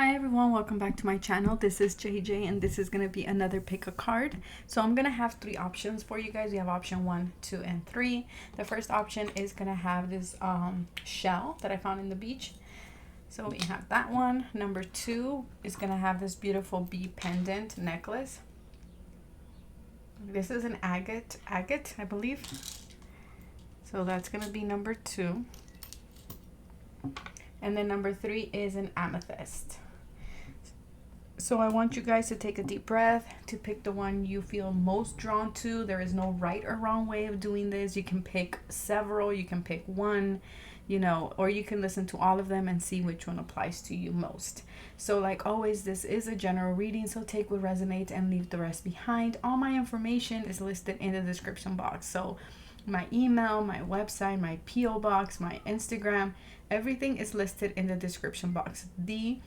Hi everyone, welcome back to my channel. This is JJ and this is going to be another pick a card. So I'm going to have three options for you guys. We have option 1, 2, and 3. The first option is going to have this shell that I found in the beach. So we have that one. Number 2 is going to have this beautiful bee pendant necklace. This is an agate, I believe. So that's going to be number 2. And then number 3 is an amethyst. So I want you guys to take a deep breath to pick the one you feel most drawn to. There is no right or wrong way of doing this. You can pick several, you can pick one, or you can listen to all of them and see which one applies to you most. So like always, this is a general reading, so take what resonates and leave the rest behind. All my information is listed in the description box. So my email, my website, my PO box, my Instagram, everything is listed in the description box. The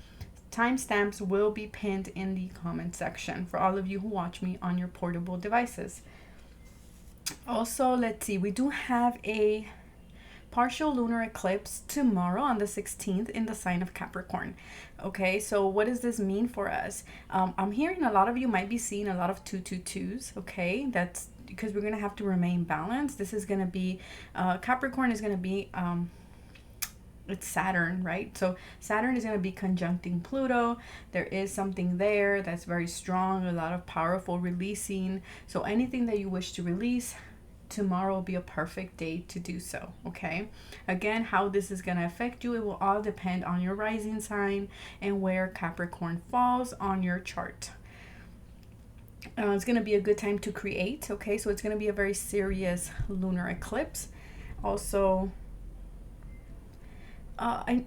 timestamps will be pinned in the comment section for all of you who watch me on your portable devices. Also, let's see, we do have a partial lunar eclipse tomorrow on the 16th in the sign of Capricorn. Okay, so what does this mean for us? I'm hearing a lot of you might be seeing a lot of 222s. Okay, that's because we're going to have to remain balanced. This is going to be Capricorn is going to be it's Saturn, right? So Saturn is going to be conjuncting Pluto. There is something there that's very strong, a lot of powerful releasing. So anything that you wish to release, tomorrow will be a perfect day to do so. Okay, again, how this is going to affect you, it will all depend on your rising sign and where Capricorn falls on your chart. It's going to be a good time to create. Okay, so it's going to be a very serious lunar eclipse. Also,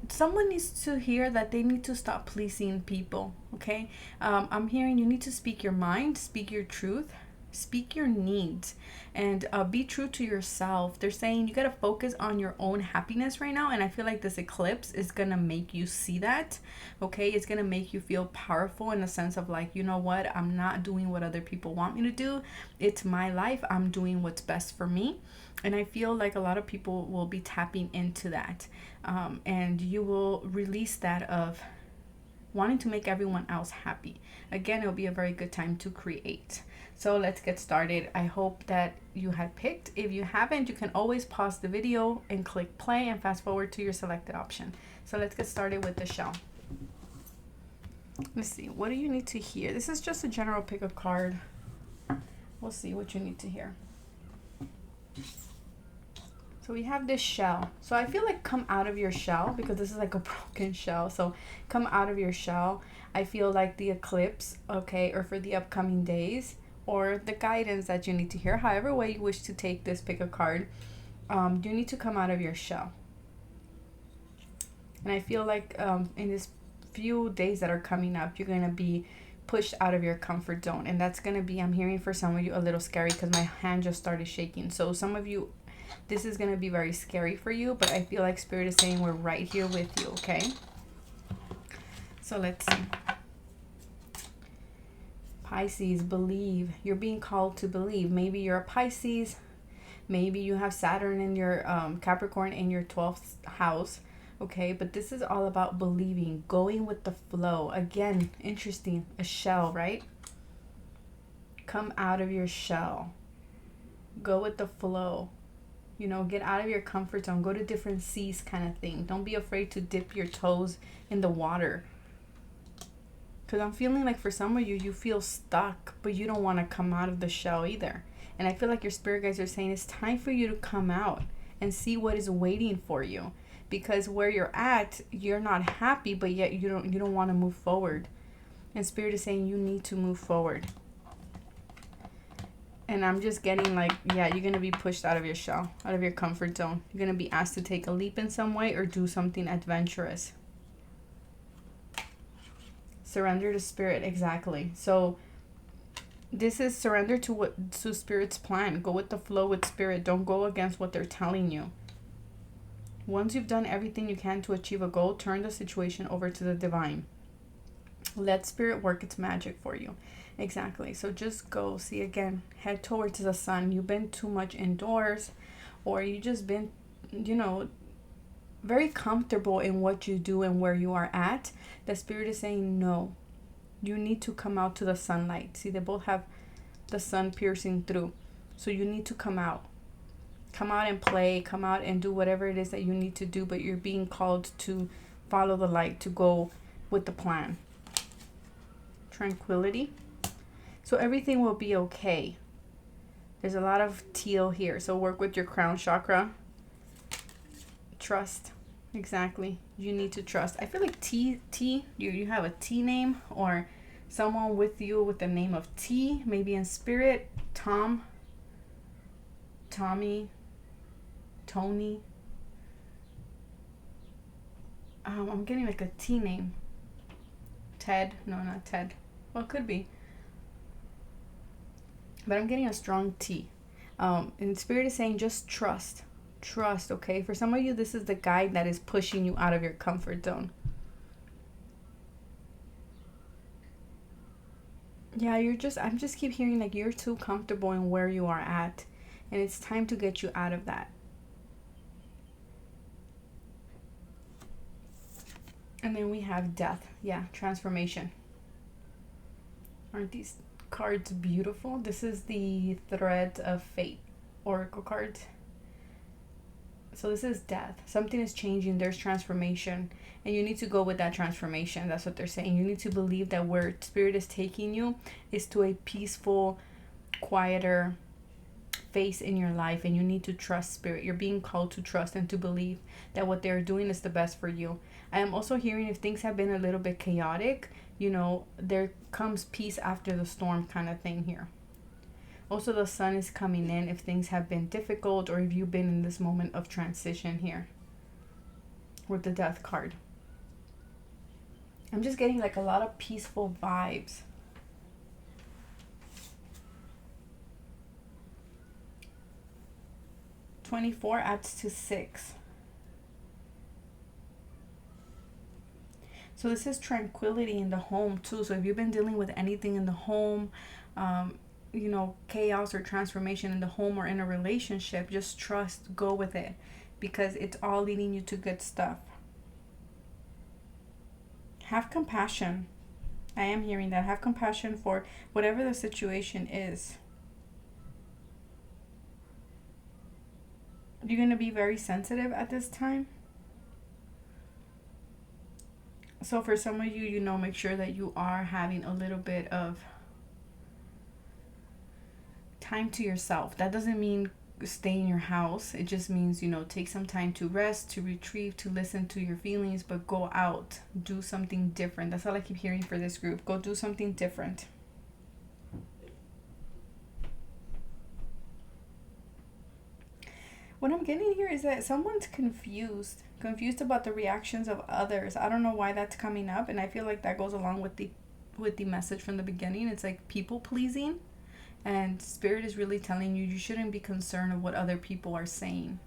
someone needs to hear that they need to stop pleasing people. Okay, I'm hearing you need to speak your mind, speak your truth, speak your needs, and be true to yourself. They're saying you got to focus on your own happiness right now, and I feel like this eclipse is gonna make you see that. Okay, it's gonna make you feel powerful in the sense of like, you know what, I'm not doing what other people want me to do. It's my life. I'm doing what's best for me. And I feel like a lot of people will be tapping into that, and you will release that of wanting to make everyone else happy. Again, it'll be a very good time to create. So let's get started. I hope that you had picked. If you haven't, you can always pause the video and click play and fast forward to your selected option. So let's get started with the shell. Let's see, what do you need to hear? This is just a general pick a card. We'll see what you need to hear. So we have this shell. So I feel like come out of your shell, because this is like a broken shell. So come out of your shell. I feel like the eclipse, okay, or for the upcoming days, or the guidance that you need to hear, however way you wish to take this pick a card, you need to come out of your shell. And I feel like in this few days that are coming up, you're going to be pushed out of your comfort zone. And that's going to be, I'm hearing for some of you, a little scary because my hand just started shaking. So some of you, this is going to be very scary for you, but I feel like Spirit is saying we're right here with you, okay? So let's see. Pisces, believe. You're being called to believe. Maybe you're a Pisces. Maybe you have Saturn in your Capricorn in your 12th house, okay? But this is all about believing, going with the flow. Again, interesting, a shell, right? Come out of your shell. Go with the flow. Get out of your comfort zone. Go to different seas kind of thing. Don't be afraid to dip your toes in the water. Because I'm feeling like for some of you, you feel stuck, but you don't want to come out of the shell either. And I feel like your spirit guides are saying it's time for you to come out and see what is waiting for you. Because where you're at, you're not happy, but yet you don't want to move forward. And Spirit is saying you need to move forward. And I'm just getting like, yeah, you're going to be pushed out of your shell, out of your comfort zone. You're going to be asked to take a leap in some way or do something adventurous. Surrender to Spirit, exactly. So this is surrender to Spirit's plan. Go with the flow with Spirit. Don't go against what they're telling you. Once you've done everything you can to achieve a goal, turn the situation over to the divine. Let Spirit work its magic for you. Exactly. So just go. See, again, head towards the sun. You've been too much indoors, or you just been, very comfortable in what you do and where you are at, the Spirit is saying, no, you need to come out to the sunlight. See, they both have the sun piercing through. So you need to come out. Come out and play. Come out and do whatever it is that you need to do. But you're being called to follow the light, to go with the plan. Tranquility. So everything will be okay. There's a lot of teal here. So work with your crown chakra. Trust. Exactly. You need to trust. I feel like T, you have a T name or someone with you with the name of T, maybe in spirit. Tom, Tommy, Tony. I'm getting like a T name. Ted. No, not Ted. Well, it could be. But I'm getting a strong T. And spirit is saying just trust. Trust, okay? For some of you, this is the guide that is pushing you out of your comfort zone. Yeah, I'm just keep hearing like you're too comfortable in where you are at. And it's time to get you out of that. And then we have death. Yeah, transformation. Aren't these cards beautiful? This is the Thread of Fate Oracle card. So this is death. Something is changing. There's transformation. And you need to go with that transformation. That's what they're saying. You need to believe that where Spirit is taking you is to a peaceful, quieter phase in your life. And you need to trust Spirit. You're being called to trust and to believe that what they're doing is the best for you. I am also hearing if things have been a little bit chaotic, you know, there comes peace after the storm kind of thing here. Also, the sun is coming in if things have been difficult or if you've been in this moment of transition here with the death card. I'm just getting like a lot of peaceful vibes. (24) adds to 6. So this is tranquility in the home too. So if you've been dealing with anything in the home, you know, chaos or transformation in the home or in a relationship, just trust, go with it, because it's all leading you to good stuff. Have compassion. I am hearing that. Have compassion for whatever the situation is. You're going to be very sensitive at this time. So for some of you, you know, make sure that you are having a little bit of time to yourself. That doesn't mean stay in your house. It just means, you know, take some time to rest, to retrieve, to listen to your feelings, but go out, do something different. That's all I keep hearing for this group. Go do something different. What I'm getting here is that someone's confused about the reactions of others. I don't know why that's coming up, and I feel like that goes along with the message from the beginning. It's like people pleasing. And Spirit is really telling you shouldn't be concerned of what other people are saying.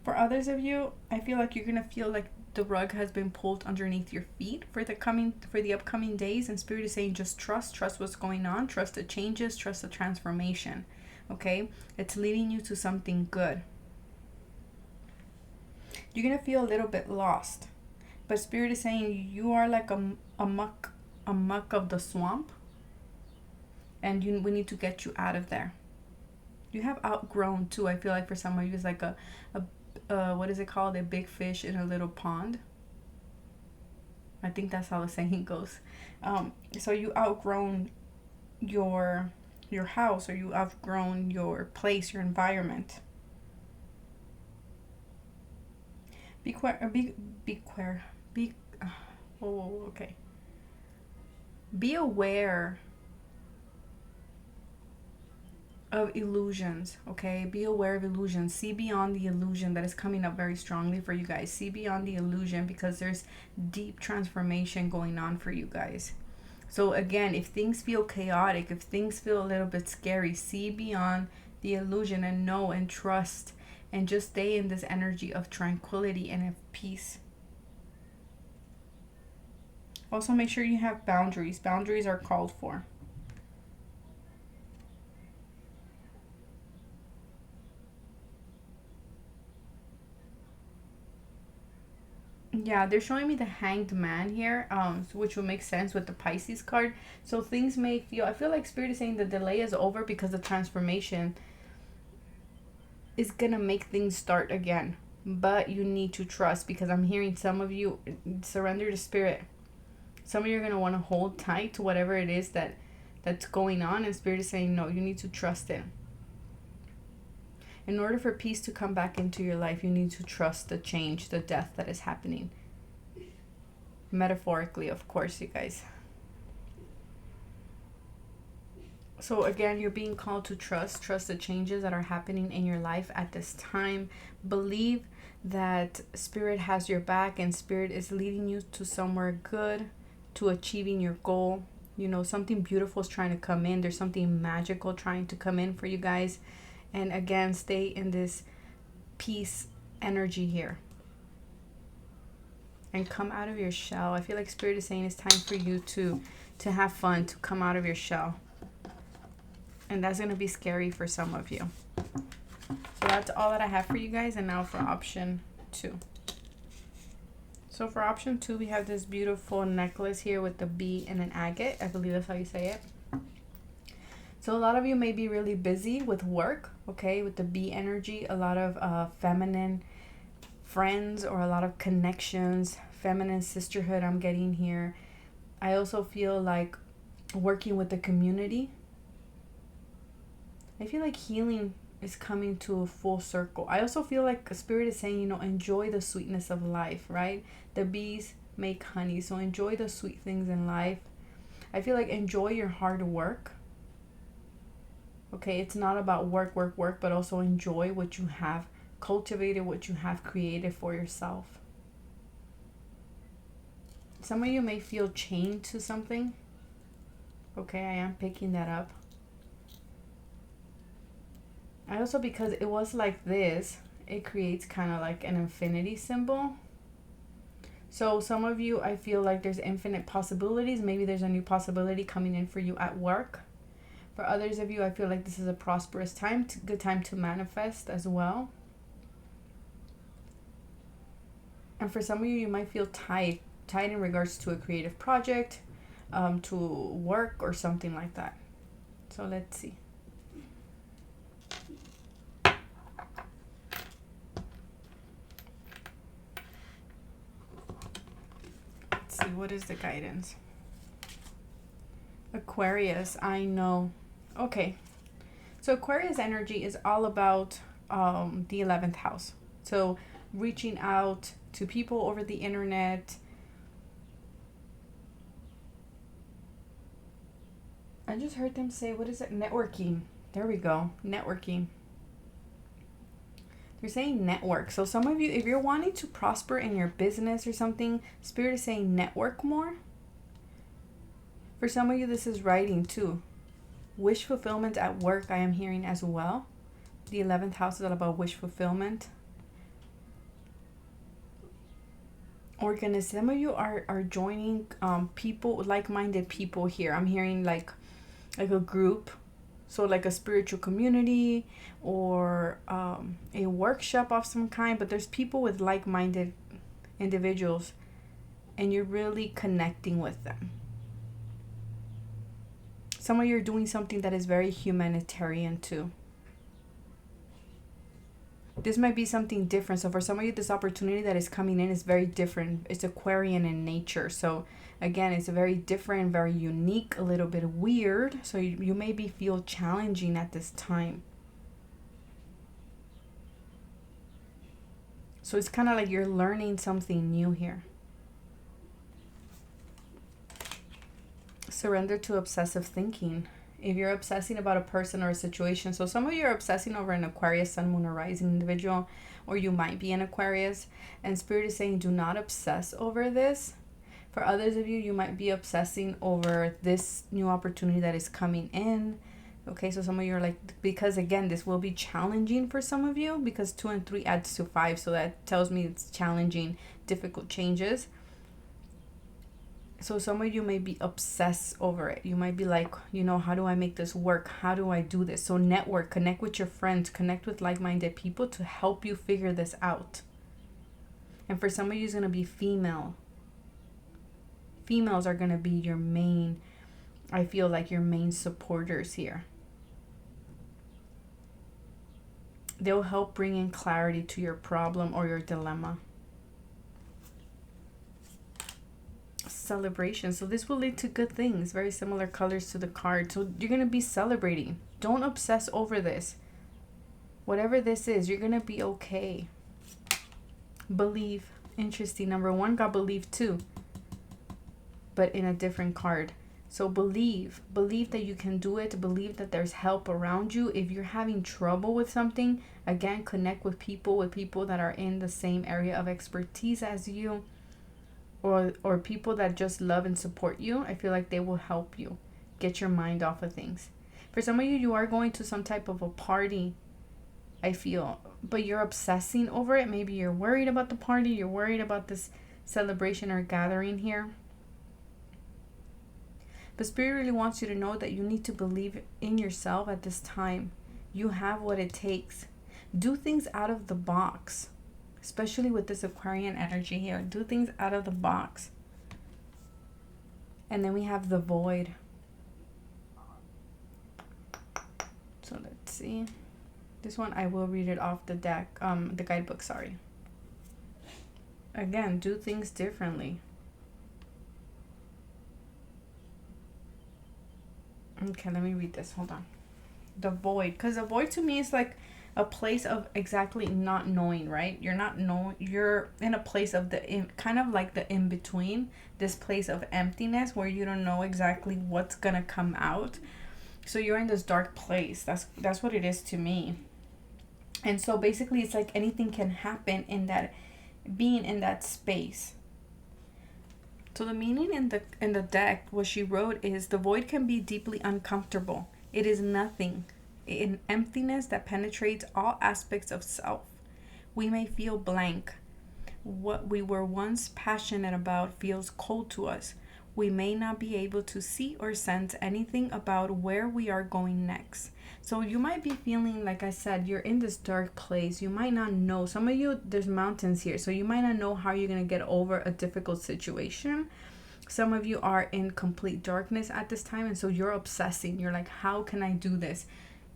For others of you, I feel like you're going to feel like the rug has been pulled underneath your feet for the upcoming days. And Spirit is saying just trust what's going on. Trust the changes. Trust the transformation. Okay? It's leading you to something good. You're going to feel a little bit lost. But Spirit is saying you are like a muck of the swamp, and we need to get you out of there. You have outgrown too. I feel like for some of you it's like a what is it called, a big fish in a little pond. I think that's how the saying goes. So you outgrown your house, or you outgrown your place, your environment. Okay. Be aware of illusions, okay? Be aware of illusions. See beyond the illusion. That is coming up very strongly for you guys. See beyond the illusion, because there's deep transformation going on for you guys. So again, if things feel chaotic, if things feel a little bit scary, see beyond the illusion and know and trust, and just stay in this energy of tranquility and of peace. Also, make sure you have boundaries. Boundaries are called for. Yeah, they're showing me the Hanged Man here, which will make sense with the Pisces card. So things may feel, I feel like Spirit is saying the delay is over because the transformation is gonna make things start again. But you need to trust, because I'm hearing some of you surrender to Spirit. Some of you are gonna want to hold tight to whatever it is that's going on, and Spirit is saying no, you need to trust it. In order for peace to come back into your life, you need to trust the change, the death that is happening. Metaphorically, of course, you guys. So again, you're being called to trust the changes that are happening in your life at this time. Believe that Spirit has your back, and Spirit is leading you to somewhere good, to achieving your goal. You know, something beautiful is trying to come in. There's something magical trying to come in for you guys. And again, stay in this peace energy here. And come out of your shell. I feel like Spirit is saying it's time for you to have fun, to come out of your shell. And that's going to be scary for some of you. So that's all that I have for you guys. And now for option 2. So for option 2, we have this beautiful necklace here with the bee and an agate. I believe that's how you say it. So a lot of you may be really busy with work, okay, with the bee energy. A lot of feminine friends or a lot of connections, feminine sisterhood I'm getting here. I also feel like working with the community. I feel like healing is coming to a full circle. I also feel like Spirit is saying, you know, enjoy the sweetness of life, right? The bees make honey, so enjoy the sweet things in life. I feel like enjoy your hard work. Okay, it's not about work, but also enjoy what you have cultivated, what you have created for yourself. Some of you may feel chained to something. Okay, I am picking that up. I also, because it was like this, it creates kind of like an infinity symbol. So some of you, I feel like there's infinite possibilities. Maybe there's a new possibility coming in for you at work. For others of you, I feel like this is a prosperous time, good time to manifest as well. And for some of you, you might feel tied in regards to a creative project, to work or something like that. So let's see. Let's see, what is the guidance? Aquarius, I know. Okay, so Aquarius energy is all about the 11th house. So reaching out to people over the internet. I just heard them say, what is it? Networking. There we go. Networking. They're saying network. So some of you, if you're wanting to prosper in your business or something, Spirit is saying network more. For some of you, this is writing too. Wish fulfillment at work, I am hearing as well. The 11th house is all about wish fulfillment. Some of you are joining people, like-minded people here. I'm hearing like a group. So like a spiritual community or a workshop of some kind. But there's people with like-minded individuals. And you're really connecting with them. Some of you are doing something that is very humanitarian too. This might be something different. So for some of you, this opportunity that is coming in is very different. It's Aquarian in nature. So again, it's very different, very unique, a little bit weird. So you maybe feel challenging at this time. So it's kind of like you're learning something new here. Surrender to obsessive thinking. If you're obsessing about a person or a situation, so some of you are obsessing over an Aquarius, Sun, Moon, or Rising individual, or you might be an Aquarius, and Spirit is saying do not obsess over this. For others of you, you might be obsessing over this new opportunity that is coming in. Okay, so some of you are like, because again, this will be challenging for some of you, because 2 and 3 adds to 5, so that tells me it's challenging, difficult changes. So some of you may be obsessed over it. You might be like, you know, how do I make this work? How do I do this? So network, connect with your friends, connect with like-minded people to help you figure this out. And for some of you, it's going to be female. Females are going to be your main, I feel like your main supporters here. They'll help bring in clarity to your problem or your dilemma. Celebration. So this will lead to good things. Very similar colors to the card. So you're going to be celebrating. Don't obsess over this. Whatever this is, you're going to be okay. Believe. Interesting. Number 1 got believe too, but in a different card. So believe that you can do it. Believe that there's help around you. If you're having trouble with something, again, connect with people that are in the same area of expertise as you, or people that just love and support you. I feel like they will help you get your mind off of things. For some of you, you are going to some type of a party, I feel, but you're obsessing over it. Maybe you're worried about the party. You're worried about this celebration or gathering here. But Spirit really wants you to know that you need to believe in yourself at this time. You have what it takes. Do things out of the box, especially with this Aquarian energy here. Do things out of the box. And then we have the void. So let's see. This one I will read it off the deck, the guidebook, sorry. Again, do things differently. Okay, let me read this. Hold on. The void. Because the void to me is like a place of exactly not knowing, right? You're in a place of kind of like the in-between. This place of emptiness where you don't know exactly what's going to come out. So you're in this dark place. That's what it is to me. And so basically it's like anything can happen in that, being in that space. So the meaning in the deck, what she wrote is, the void can be deeply uncomfortable. It is nothing, an emptiness that penetrates all aspects of self. We may feel blank. What we were once passionate about feels cold to us. We may not be able to see or sense anything about where we are going next. So you might be feeling, like I said, you're in this dark place. You might not know. Some of you, there's mountains here, so you might not know how you're going to get over a difficult situation. Some of you are in complete darkness at this time, and so you're obsessing. You're like, how can I do this?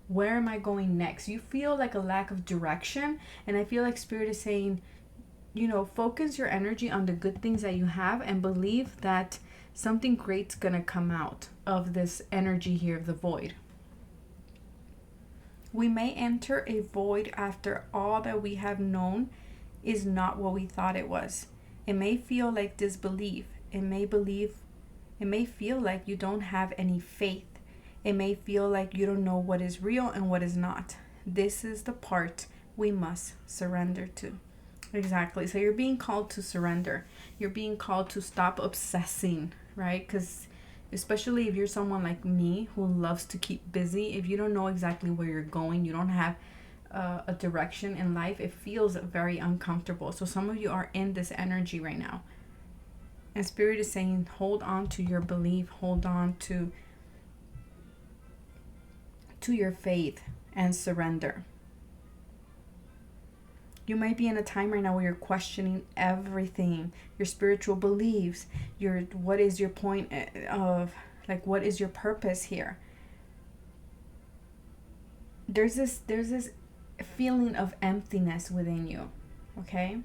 Where am I going next? You feel like a lack of direction, and I feel like Spirit is saying, focus your energy on the good things that you have and believe that something great's gonna come out of this energy here of the void. We may enter a void after all that we have known is not what we thought it was. It may feel like disbelief. It may feel like you don't have any faith. It may feel like you don't know what is real and what is not. This is the part we must surrender to. Exactly. So you're being called to surrender. You're being called to stop obsessing, right? Because especially if you're someone like me who loves to keep busy, if you don't know exactly where you're going, you don't have a direction in life, it feels very uncomfortable. So some of you are in this energy right now. And Spirit is saying, hold on to your belief, hold on to your faith and surrender. You might be in a time right now where you're questioning everything, your spiritual beliefs, what is your point of, like, what is your purpose here? There's this feeling of emptiness within you, okay?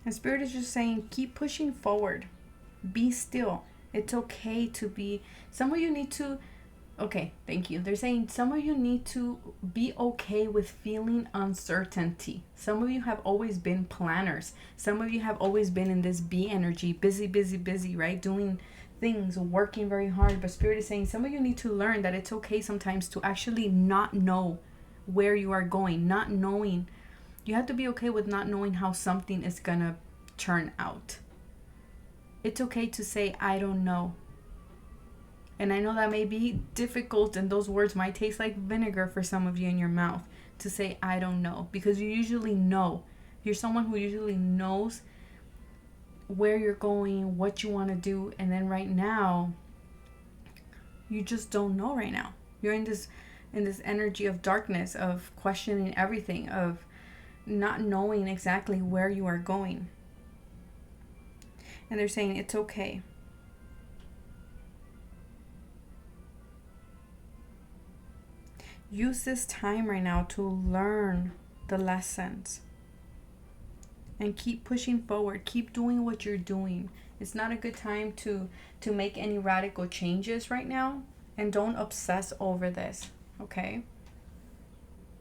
And Spirit is just saying, keep pushing forward. Be still. It's okay to be, some of you need to, okay, thank you. They're saying some of you need to be okay with feeling uncertainty. Some of you have always been planners. Some of you have always been in this B energy, busy, busy, busy, right? Doing things, working very hard. But Spirit is saying some of you need to learn that it's okay sometimes to actually not know where you are going, not knowing. You have to be okay with not knowing how something is gonna turn out. It's okay to say, I don't know. And I know that may be difficult, and those words might taste like vinegar for some of you in your mouth, to say, I don't know, because you usually know. You're someone who usually knows where you're going, what you want to do, and then right now, you just don't know right now. You're in this in this energy of darkness, of questioning everything, of not knowing exactly where you are going. And they're saying it's okay. Use this time right now to learn the lessons and keep pushing forward. Keep doing what you're doing. It's not a good time to make any radical changes right now, and don't obsess over this, okay?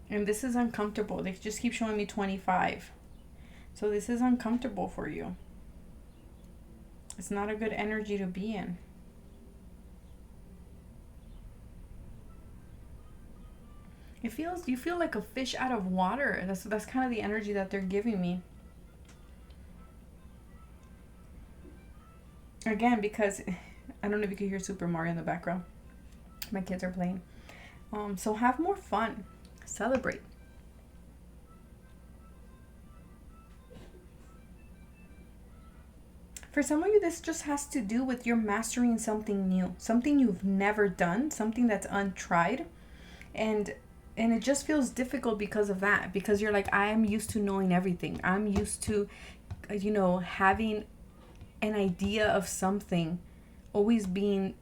And this is uncomfortable. They just keep showing me 25. So this is uncomfortable for you. It's not a good energy to be in. You feel like a fish out of water. That's kind of the energy that they're giving me. Again, because I don't know if you can hear Super Mario in the background. My kids are playing. So have more fun. Celebrate. For some of you, this just has to do with your mastering something new, something you've never done, something that's untried, and it just feels difficult because of that. Because you're like, I'm used to knowing everything. I'm used to, having an idea of something, always being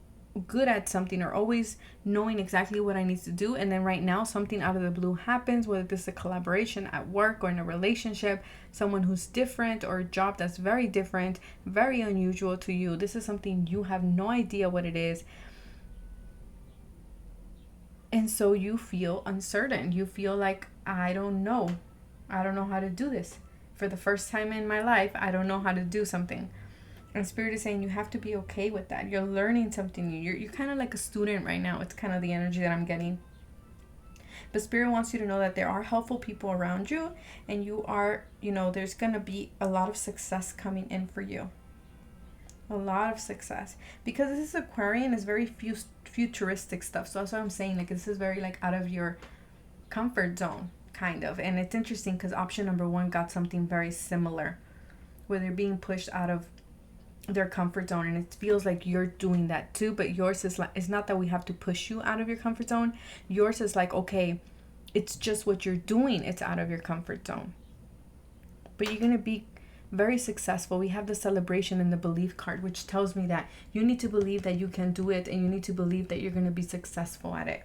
good at something, or always knowing exactly what I need to do. And then right now something out of the blue happens, whether this is a collaboration at work or in a relationship, someone who's different, or a job that's very different, very unusual to you. This is something you have no idea what it is. And so you feel uncertain. You feel like, I don't know how to do this. For the first time in my life, I don't know how to do something. And Spirit is saying you have to be okay with that. You're learning something new. You're kind of like a student right now. It's kind of the energy that I'm getting. But Spirit wants you to know that there are helpful people around you. And you are, there's going to be a lot of success coming in for you. A lot of success. Because this is Aquarian, is very futuristic stuff. So that's what I'm saying. Like, this is very like out of your comfort zone, kind of. And it's interesting because option number 1 got something very similar, where they're being pushed out of their comfort zone, and it feels like you're doing that too. But yours is like, it's not that we have to push you out of your comfort zone. Yours is like, okay, it's just what you're doing, it's out of your comfort zone, but you're gonna be very successful. We have the celebration and the belief card, which tells me that you need to believe that you can do it, and you need to believe that you're gonna be successful at it.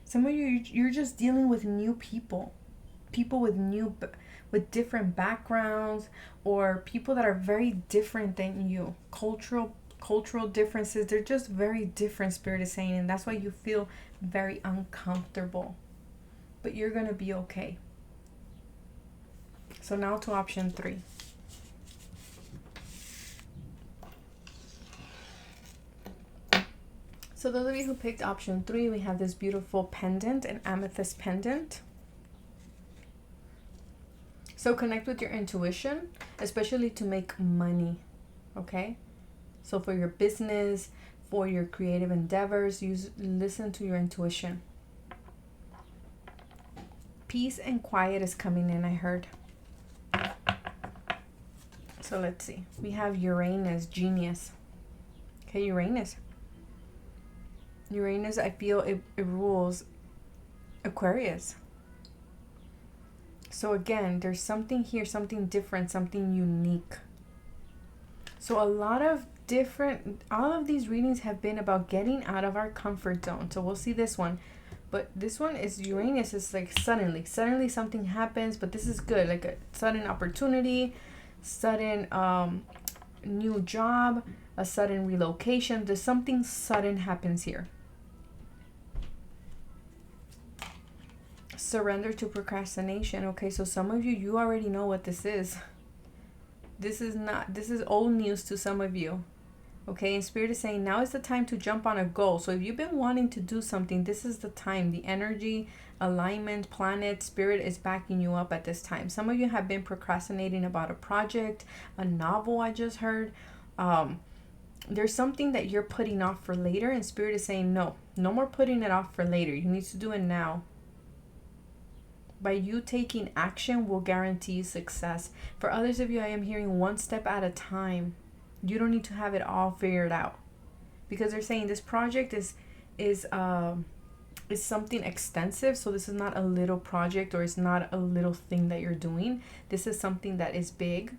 Some of you, you're just dealing with new people with different backgrounds, or people that are very different than you. Cultural differences. They're just very different, Spirit is saying, and that's why you feel very uncomfortable. But you're gonna be okay. So now to option 3. So those of you who picked option 3, we have this beautiful pendant, an amethyst pendant. So connect with your intuition, especially to make money, okay? So for your business, for your creative endeavors, listen to your intuition. Peace and quiet is coming in, I heard. So let's see. We have Uranus, genius. Okay, Uranus, I feel it rules Aquarius. So again, there's something here, something different, something unique. So all of these readings have been about getting out of our comfort zone. So we'll see this one. But this one is Uranus. It's like suddenly something happens, but this is good. Like a sudden opportunity, sudden new job, a sudden relocation. There's something sudden happens here. Surrender to procrastination. Okay, so some of you already know what this is. This is old news to some of you. Okay, and Spirit is saying now is the time to jump on a goal. So if you've been wanting to do something, this is the time. The energy, alignment, planet, Spirit is backing you up at this time. Some of you have been procrastinating about a project, a novel I just heard. There's something that you're putting off for later, and Spirit is saying no more putting it off for later. You need to do it now. By you taking action will guarantee you success. For others of you, I am hearing one step at a time. You don't need to have it all figured out, because they're saying this project is something extensive. So this is not a little project, or it's not a little thing that you're doing. This is something that is big,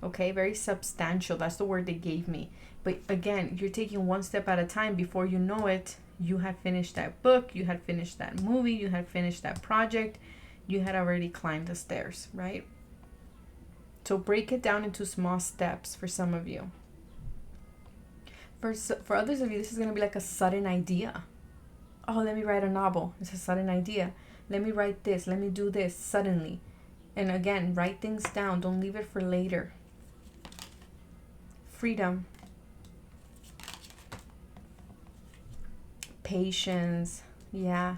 okay, very substantial. That's the word they gave me. But again, you're taking one step at a time. Before you know it, you had finished that book, you had finished that movie, you had finished that project, you had already climbed the stairs, right? So break it down into small steps for some of you. For others of you, this is going to be like a sudden idea. Oh, let me write a novel. It's a sudden idea. Let me write this. Let me do this suddenly. And again, write things down. Don't leave it for later. Freedom. Patience. Yeah.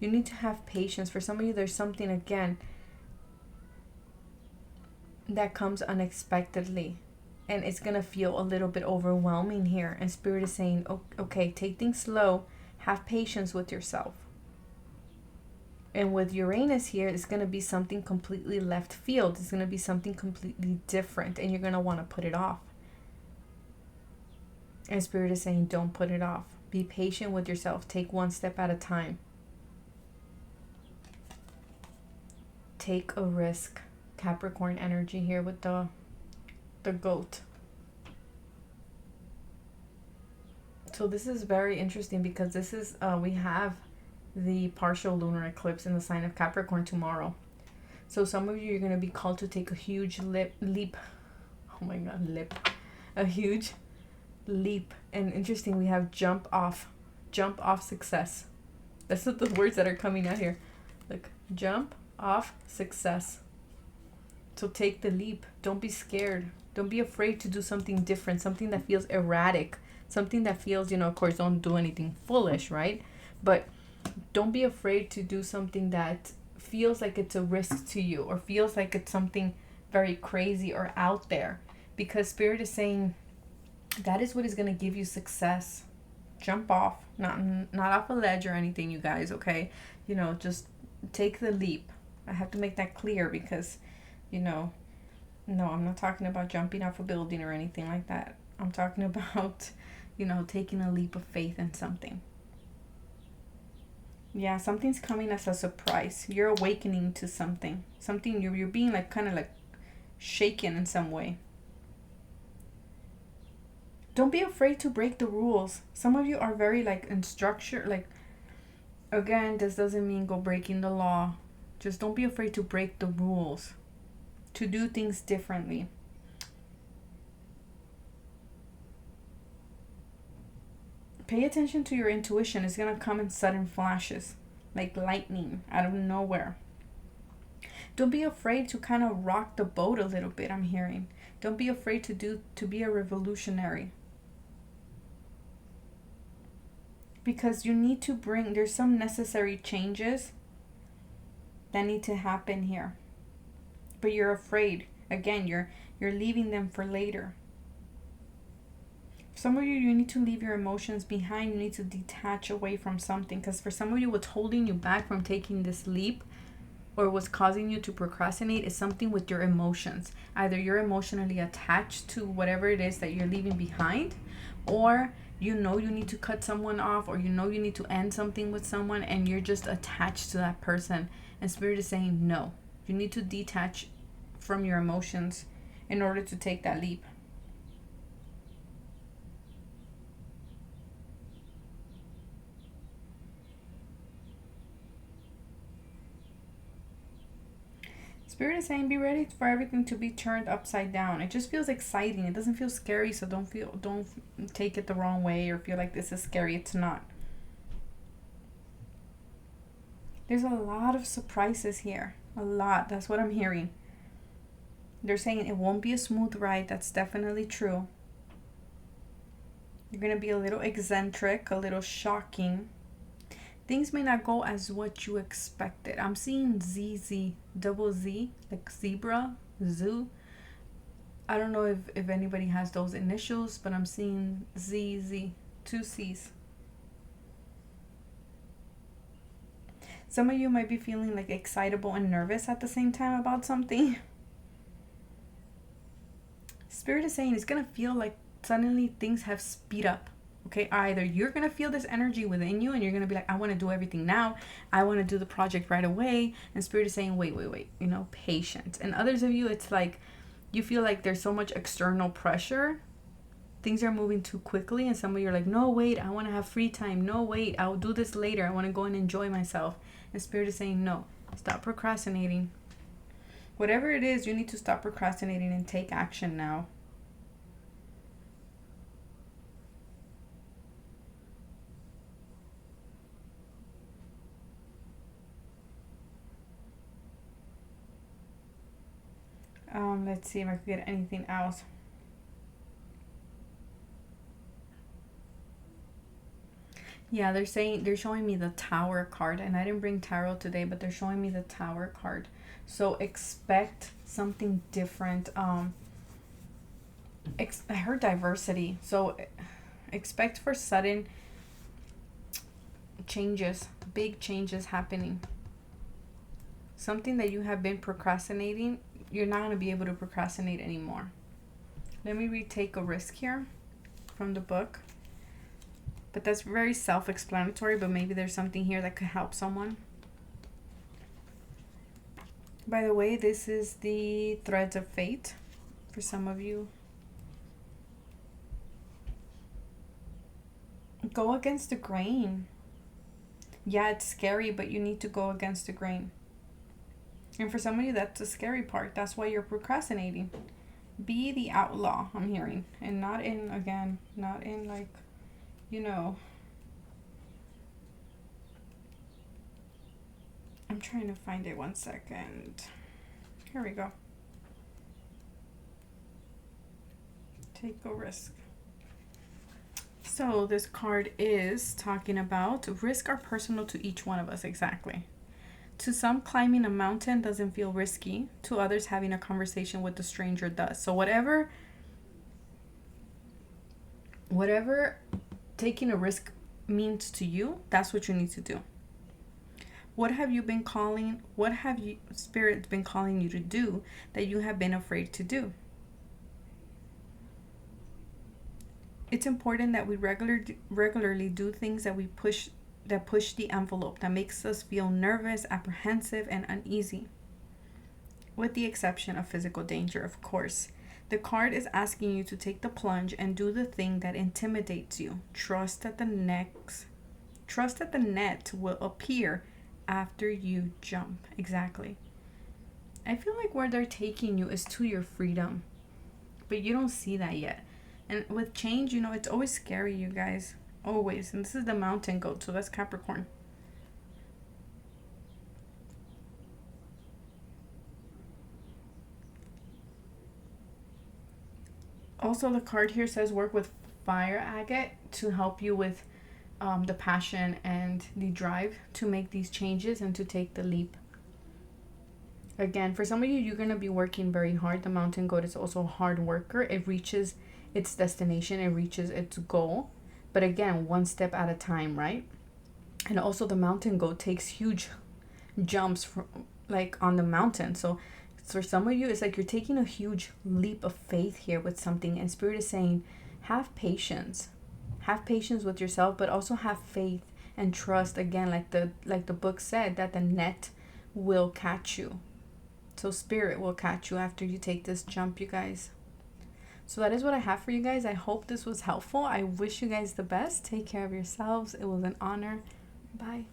You need to have patience. For some of you, there's something, again, that comes unexpectedly. And it's going to feel a little bit overwhelming here. And Spirit is saying, okay, take things slow. Have patience with yourself. And with Uranus here, it's going to be something completely left field. It's going to be something completely different. And you're going to want to put it off. And Spirit is saying, don't put it off. Be patient with yourself. Take one step at a time. Take a risk. Capricorn energy here with the goat. So this is very interesting, because this is we have the partial lunar eclipse in the sign of Capricorn tomorrow. So some of you are going to be called to take a huge leap. Oh my god, a huge leap. And interesting, we have jump off success. That's what the words that are coming out here. Look, jump off success. So take the leap. Don't be scared. Don't be afraid to do something different, something that feels erratic, something that feels, of course, don't do anything foolish, right? But don't be afraid to do something that feels like it's a risk to you, or feels like it's something very crazy or out there, because Spirit is saying that is what is going to give you success. Jump off, not off a ledge or anything, you guys, okay? Just take the leap. I have to make that clear, because, no, I'm not talking about jumping off a building or anything like that. I'm talking about, taking a leap of faith in something. Yeah, something's coming as a surprise. You're awakening to something. Something you're being like kind of like shaken in some way. Don't be afraid to break the rules. Some of you are very like in structure. Like, again, this doesn't mean go breaking the law. Just don't be afraid to break the rules. To do things differently. Pay attention to your intuition. It's going to come in sudden flashes, like lightning out of nowhere. Don't be afraid to kind of rock the boat a little bit, I'm hearing. Don't be afraid to be a revolutionary. Because you need to there's some necessary changes that need to happen here. But you're afraid. Again, you're leaving them for later. Some of you need to leave your emotions behind. You need to detach away from something. Because for some of you, what's holding you back from taking this leap, or what's causing you to procrastinate, is something with your emotions. Either you're emotionally attached to whatever it is that you're leaving behind, or you need to cut someone off, or you need to end something with someone, and you're just attached to that person. And Spirit is saying, no, you need to detach from your emotions in order to take that leap. Spirit is saying, be ready for everything to be turned upside down. It just feels exciting. It doesn't feel scary, so don't take it the wrong way or feel like this is scary. It's not. There's a lot of surprises here. A lot. That's what I'm hearing. They're saying it won't be a smooth ride. That's definitely true. You're going to be a little eccentric, a little shocking. Things may not go as what you expected. I'm seeing ZZ, double Z, like zebra, zoo. I don't know if anybody has those initials, but I'm seeing ZZ, two C's. Some of you might be feeling like excitable and nervous at the same time about something. Spirit is saying it's going to feel like suddenly things have speed up. Okay, either you're going to feel this energy within you and you're going to be like, I want to do everything now. I want to do the project right away. And Spirit is saying, wait, you know, patience. And others of you, it's like you feel like there's so much external pressure. Things are moving too quickly. And some of you are like, no, wait, I want to have free time. No, wait, I'll do this later. I want to go and enjoy myself. And Spirit is saying, no, stop procrastinating. Whatever it is, you need to stop procrastinating and take action now. Let's see if I could get anything else. Yeah, they're showing me the Tower card, and I didn't bring tarot today, but they're showing me the Tower card. So expect something different. I heard diversity, so expect for sudden changes, big changes happening. Something that you have been procrastinating, you're not going to be able to procrastinate anymore. Let me retake a risk here from the book. But that's very self-explanatory, but maybe there's something here that could help someone. By the way, this is the Threads of Fate for some of you. Go against the grain. Yeah, it's scary, but you need to go against the grain. And for some of you, that's the scary part. That's why you're procrastinating. Be the outlaw, I'm hearing. And not in like, you know. I'm trying to find it 1 second. Here we go. Take a risk. So this card is talking about risks are personal to each one of us, exactly. To some, climbing a mountain doesn't feel risky. To others, having a conversation with a stranger does. So whatever taking a risk means to you, that's what you need to do. What have Spirit been calling you to do that you have been afraid to do? It's important that we regularly do things that push the envelope, that makes us feel nervous, apprehensive, and uneasy. With the exception of physical danger, of course. The card is asking you to take the plunge and do the thing that intimidates you. Trust that the net will appear after you jump. Exactly. I feel like where they're taking you is to your freedom, but you don't see that yet. And with change, you know, it's always scary, you guys. Always. And this is the mountain goat, so that's Capricorn. Also, the card here says work with fire agate to help you with the passion and the drive to make these changes and to take the leap. Again, for some of you, you're going to be working very hard. The mountain goat is also a hard worker. It reaches its destination. It reaches its goal. But again, one step at a time, right? And also the mountain goat takes huge jumps like on the mountain. So for some of you, it's like you're taking a huge leap of faith here with something. And Spirit is saying, have patience. Have patience with yourself, but also have faith and trust. Again, like the book said, that the net will catch you. So Spirit will catch you after you take this jump, you guys. So that is what I have for you guys. I hope this was helpful. I wish you guys the best. Take care of yourselves. It was an honor. Bye.